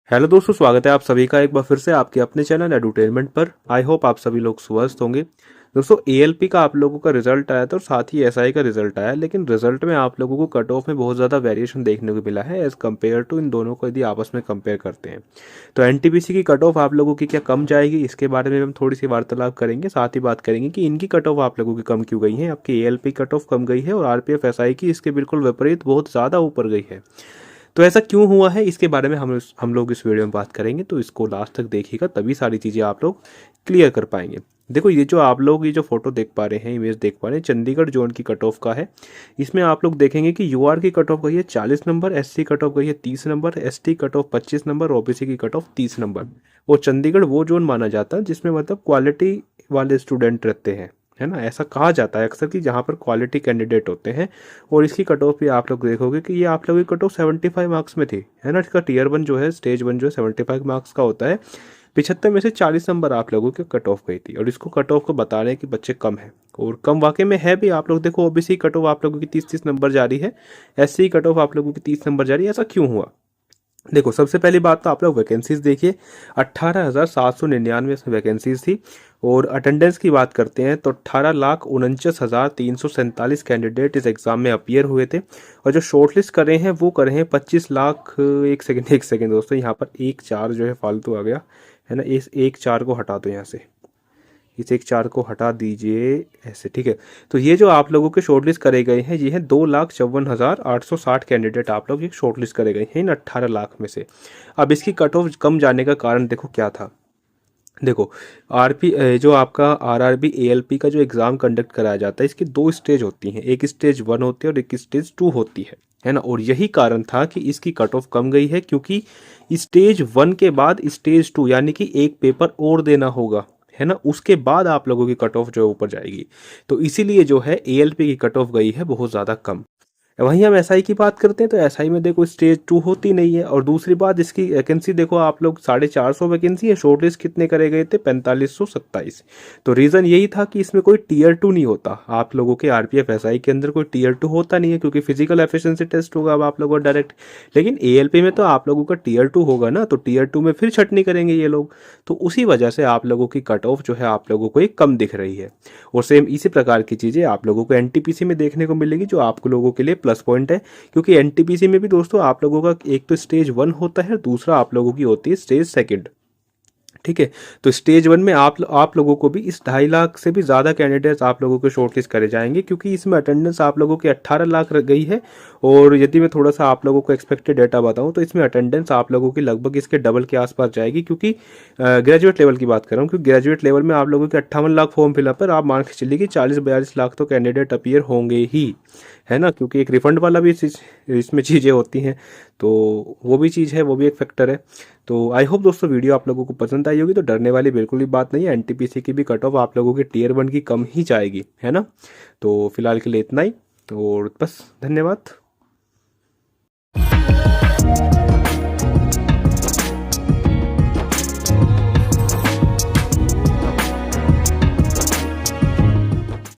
Hello दोस्तों, स्वागत है आप सभी का एक बार फिर से आपके अपने चैनल एडुटेनमेंट पर। आई होप आप सभी लोग स्वस्थ होंगे। दोस्तों, एएलपी का आप लोगों का रिजल्ट आया था और साथ ही एसआई का रिजल्ट आया, लेकिन रिजल्ट में आप लोगों को कट ऑफ में बहुत ज़्यादा वेरिएशन देखने को मिला है एज़ कम्पेयर टू इन दोनों को यदि आपस में कंपेयर करते हैं। तो एनटीपीसी की कट ऑफ आप लोगों की क्या कम जाएगी, इसके बारे में हम थोड़ी सी वार्तालाप करेंगे। साथ ही बात करेंगे कि इनकी कट ऑफ आप लोगों की कम क्यों गई है। आपकी एएलपी कट ऑफ कम गई है और आरपीएफ एसआई की इसके बिल्कुल विपरीत बहुत ज़्यादा ऊपर गई है। तो ऐसा क्यों हुआ है, इसके बारे में हम लोग इस वीडियो में बात करेंगे। तो इसको लास्ट तक देखिएगा, तभी सारी चीज़ें आप लोग क्लियर कर पाएंगे। देखो, ये जो आप लोग ये जो फोटो देख पा रहे हैं, इमेज देख पा रहे हैं, चंडीगढ़ जोन की कट ऑफ का है। इसमें आप लोग देखेंगे कि यूआर की कट ऑफ गई है 40 नंबर, एससी कट ऑफ गई है 30 number, ST cut off 25 number, OBC की कट ऑफ 30 नंबर। वो चंडीगढ़ वो जोन माना जाता है जिसमें मतलब क्वालिटी वाले स्टूडेंट रहते हैं, है ना। ऐसा कहा जाता है अक्सर कि जहाँ पर क्वालिटी कैंडिडेट होते हैं। और इसकी कट ऑफ भी आप लोग देखोगे कि ये आप लोगों की कट ऑफ 75 मार्क्स में थी, है ना। इसका टीयर 1 जो है, स्टेज 1 जो है 75 मार्क्स का होता है। 75 में से 40 नंबर आप लोगों की कट ऑफ गई थी। और इसको कट ऑफ को बता रहे हैं कि बच्चे कम है, और कम वाकई में है भी। आप लोग देखो, ओबीसी कट ऑफ आप लोगों की 30-30 नंबर जा रही है, एससी कट ऑफ आप लोगों की 30 नंबर जा रही है। ऐसा क्यों हुआ? देखो, सबसे पहली बात तो आप लोग वैकेंसीज देखिए। 18,799 इसमें वैकेंसीज थी। और अटेंडेंस की बात करते हैं तो 18,49,347 कैंडिडेट इस एग्ज़ाम में अपीयर हुए थे। और जो शॉर्टलिस्ट कर रहे हैं वो कर रहे हैं 25 लाख। एक सेकेंड दोस्तों, यहाँ पर एक चार जो है फालतू आ गया, है ना। इस एक चार को हटा दो यहाँ से, इस एक चार को हटा दीजिए ऐसे, ठीक है। तो ये जो आप लोगों के शॉर्टलिस्ट करे गए हैं, ये है 2,54,860 कैंडिडेट आप लोग एक शॉर्टलिस्ट करे गए हैं इन 18 लाख में से। अब इसकी कट ऑफ कम जाने का कारण देखो क्या था। देखो, जो आपका आरआरबी एएलपी का जो एग्ज़ाम कंडक्ट कराया जाता है, इसकी दो स्टेज होती हैं। एक स्टेज 1 होती है और एक स्टेज 2 होती है ना। और यही कारण था कि इसकी कट ऑफ कम गई है, क्योंकि स्टेज 1 के बाद स्टेज 2 यानी कि एक पेपर और देना होगा, है ना। उसके बाद आप लोगों की कट ऑफ जो है ऊपर जाएगी। तो इसीलिए जो है एएलपी की कट ऑफ गई है बहुत ज़्यादा कम। वहीं हम एसआई की बात करते हैं तो एसआई में देखो स्टेज 2 होती नहीं है। और दूसरी बात, इसकी वैकेंसी देखो आप लोग, 450 वैकेंसी है। शॉर्टलिस्ट कितने करे गए थे? 4527। तो रीज़न यही था कि इसमें कोई टीयर 2 नहीं होता। आप लोगों के आरपीएफ एसआई के अंदर कोई टीयर 2 होता नहीं है, क्योंकि फिजिकल एफिशिएंसी टेस्ट होगा अब आप लोगों का डायरेक्ट। लेकिन एएलपी में तो आप लोगों का टीयर 2 होगा ना, तो टीयर 2 में फिर छटनी करेंगे ये लोग। तो उसी वजह से आप लोगों की कट ऑफ जो है आप लोगों को एक कम दिख रही है। और सेम इसी प्रकार की चीज़ें आप लोगों को एनटीपीसी में देखने को मिलेगी, जो आप लोगों के लिए प्लस पॉइंट है। क्योंकि एनटीपीसी में भी दोस्तों आप लोगों का एक तो स्टेज 1 होता है, दूसरा आप लोगों की होती है स्टेज 2। ठीक है। तो स्टेज 1 में आप लोगों को भी इस 2.5 लाख से भी ज़्यादा कैंडिडेट्स आप लोगों को शॉर्टलिस्ट करे जाएंगे, क्योंकि इसमें अटेंडेंस आप लोगों की 18 लाख गई है। और यदि मैं थोड़ा सा आप लोगों को एक्सपेक्टेड डेटा बताऊं तो इसमें अटेंडेंस आप लोगों की लगभग इसके डबल के आसपास जाएगी, क्योंकि ग्रेजुएट लेवल की बात कर रहा हूँ। क्योंकि ग्रेजुएट लेवल में आप लोगों के 58 लाख फॉर्म फिलअप पर आप मान के चलिए कि 40-42 लाख तो कैंडिडेट अपीयर होंगे ही, है ना। क्योंकि एक रिफंड वाला भी इसमें चीज़ें होती हैं, तो वो भी चीज़ है, वो भी एक फैक्टर है। तो आई होप दोस्तों वीडियो आप लोगों को पसंद आई होगी। तो डरने वाली बिल्कुल भी बात नहीं है। एनटीपीसी की भी कट ऑफ आप लोगों के टीयर 1 की कम ही जाएगी, है ना। तो फिलहाल के लिए इतना ही, और बस धन्यवाद।